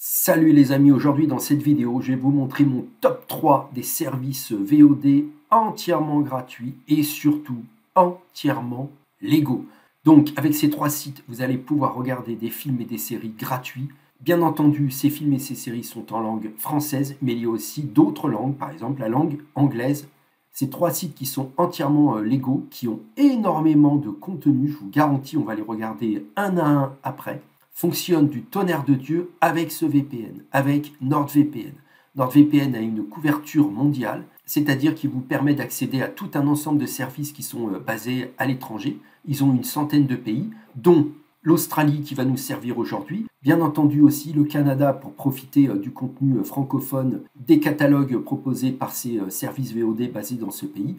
Salut les amis, aujourd'hui dans cette vidéo, je vais vous montrer mon top 3 des services VOD entièrement gratuits et surtout entièrement légaux. Donc avec ces trois sites, vous allez pouvoir regarder des films et des séries gratuits. Bien entendu, ces films et ces séries sont en langue française, mais il y a aussi d'autres langues, par exemple la langue anglaise. Ces trois sites qui sont entièrement légaux, qui ont énormément de contenu, je vous garantis, on va les regarder un à un après, fonctionnent du tonnerre de Dieu avec ce VPN, avec NordVPN. NordVPN a une couverture mondiale, c'est-à-dire qu'il vous permet d'accéder à tout un ensemble de services qui sont basés à l'étranger. Ils ont une centaine de pays, dont l'Australie qui va nous servir aujourd'hui, bien entendu aussi le Canada pour profiter du contenu francophone des catalogues proposés par ces services VOD basés dans ce pays,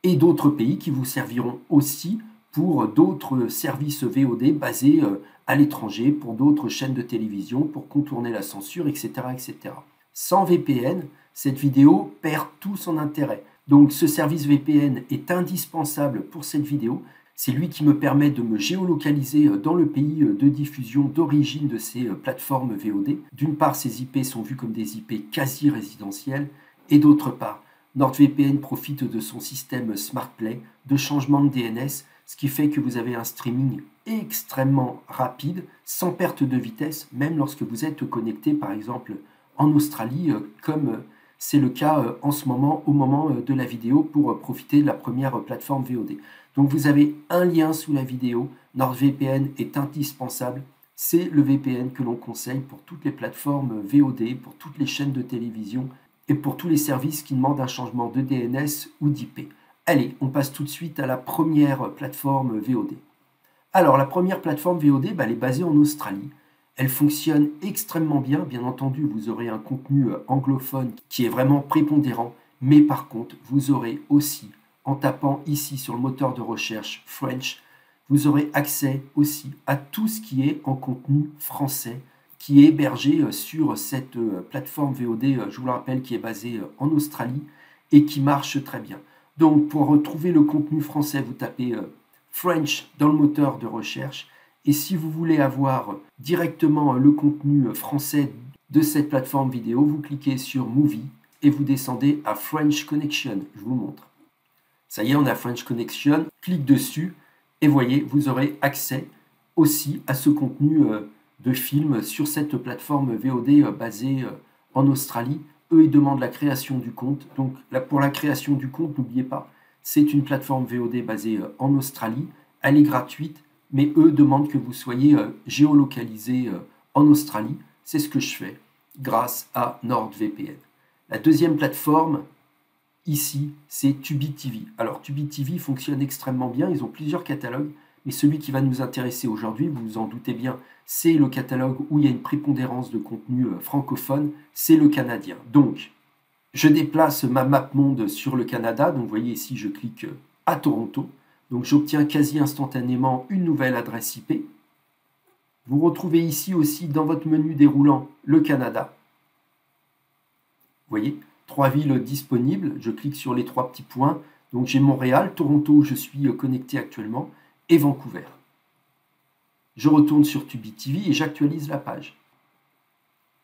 et d'autres pays qui vous serviront aussi pour d'autres services VOD basés à l'étranger, pour d'autres chaînes de télévision, pour contourner la censure, etc., etc. Sans VPN, cette vidéo perd tout son intérêt. Donc ce service VPN est indispensable pour cette vidéo. C'est lui qui me permet de me géolocaliser dans le pays de diffusion d'origine de ces plateformes VOD. D'une part, ces IP sont vus comme des IP quasi résidentielles, et d'autre part, NordVPN profite de son système SmartPlay de changement de DNS, ce qui fait que vous avez un streaming extrêmement rapide, sans perte de vitesse, même lorsque vous êtes connecté par exemple en Australie, comme c'est le cas en ce moment, au moment de la vidéo, pour profiter de la première plateforme VOD. Donc vous avez un lien sous la vidéo, NordVPN est indispensable, c'est le VPN que l'on conseille pour toutes les plateformes VOD, pour toutes les chaînes de télévision et pour tous les services qui demandent un changement de DNS ou d'IP. Allez, on passe tout de suite à la première plateforme VOD. Alors, la première plateforme VOD, elle est basée en Australie. Elle fonctionne extrêmement bien. Bien entendu, vous aurez un contenu anglophone qui est vraiment prépondérant. Mais par contre, vous aurez aussi, en tapant ici sur le moteur de recherche French, vous aurez accès aussi à tout ce qui est en contenu français, qui est hébergé sur cette plateforme VOD, je vous le rappelle, qui est basée en Australie et qui marche très bien. Donc, pour retrouver le contenu français, vous tapez French dans le moteur de recherche. Et si vous voulez avoir directement le contenu français de cette plateforme vidéo, vous cliquez sur Movie et vous descendez à French Connection. Je vous montre. Ça y est, on a French Connection. Clique dessus et voyez, vous aurez accès aussi à ce contenu de film sur cette plateforme VOD basée en Australie. Eux, ils demandent la création du compte. Donc, pour la création du compte, n'oubliez pas, c'est une plateforme VOD basée en Australie. Elle est gratuite, mais eux demandent que vous soyez géolocalisé en Australie. C'est ce que je fais grâce à NordVPN. La deuxième plateforme, ici, c'est Tubi TV. Alors, Tubi TV fonctionne extrêmement bien. Ils ont plusieurs catalogues. Mais celui qui va nous intéresser aujourd'hui, vous vous en doutez bien, c'est le catalogue où il y a une prépondérance de contenu francophone, c'est le canadien. Donc, je déplace ma map monde sur le Canada. Donc, vous voyez ici, je clique à Toronto. Donc, j'obtiens quasi instantanément une nouvelle adresse IP. Vous retrouvez ici aussi dans votre menu déroulant le Canada. Vous voyez, 3 villes disponibles. Je clique sur les 3 petits points. Donc, j'ai Montréal, Toronto où je suis connecté actuellement, et Vancouver. Je retourne sur Tubi TV et j'actualise la page.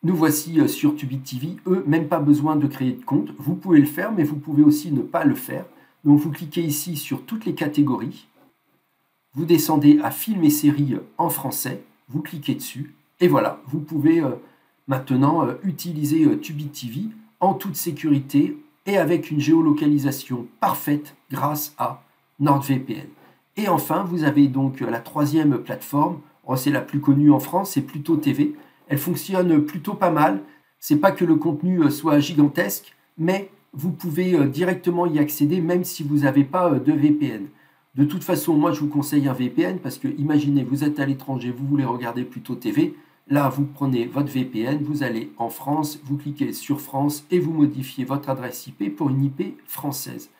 Nous voici sur Tubi TV. Eux, même pas besoin de créer de compte. Vous pouvez le faire, mais vous pouvez aussi ne pas le faire. Donc vous cliquez ici sur toutes les catégories. Vous descendez à films et séries en français. Vous cliquez dessus. Et voilà, vous pouvez maintenant utiliser Tubi TV en toute sécurité et avec une géolocalisation parfaite grâce à NordVPN. Et enfin, vous avez donc la troisième plateforme, c'est la plus connue en France, c'est Pluto TV. Elle fonctionne plutôt pas mal. C'est pas que le contenu soit gigantesque, mais vous pouvez directement y accéder même si vous n'avez pas de VPN. De toute façon, moi je vous conseille un VPN parce que imaginez, vous êtes à l'étranger, vous voulez regarder Pluto TV. Là, vous prenez votre VPN, vous allez en France, vous cliquez sur France et vous modifiez votre adresse IP pour une IP française.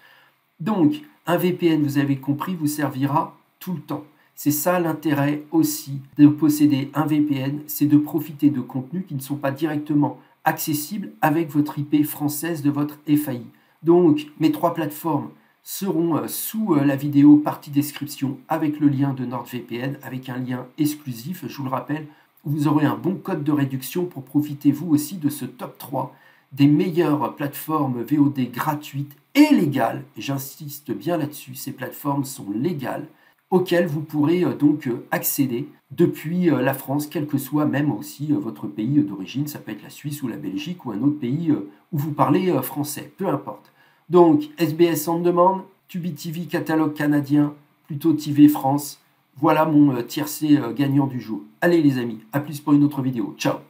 Donc, un VPN, vous avez compris, vous servira tout le temps. C'est ça l'intérêt aussi de posséder un VPN, c'est de profiter de contenus qui ne sont pas directement accessibles avec votre IP française de votre FAI. Donc, mes 3 plateformes seront sous la vidéo partie description avec le lien de NordVPN, avec un lien exclusif, je vous le rappelle, vous aurez un bon code de réduction pour profiter vous aussi de ce top 3 des meilleures plateformes VOD gratuites et légales, et j'insiste bien là-dessus, ces plateformes sont légales, auxquelles vous pourrez donc accéder depuis la France, quel que soit même aussi votre pays d'origine, ça peut être la Suisse ou la Belgique ou un autre pays où vous parlez français, peu importe. Donc SBS On Demand, Tubi TV catalogue canadien, Pluto TV France, voilà mon tiercé gagnant du jour. Allez les amis, à plus pour une autre vidéo, ciao.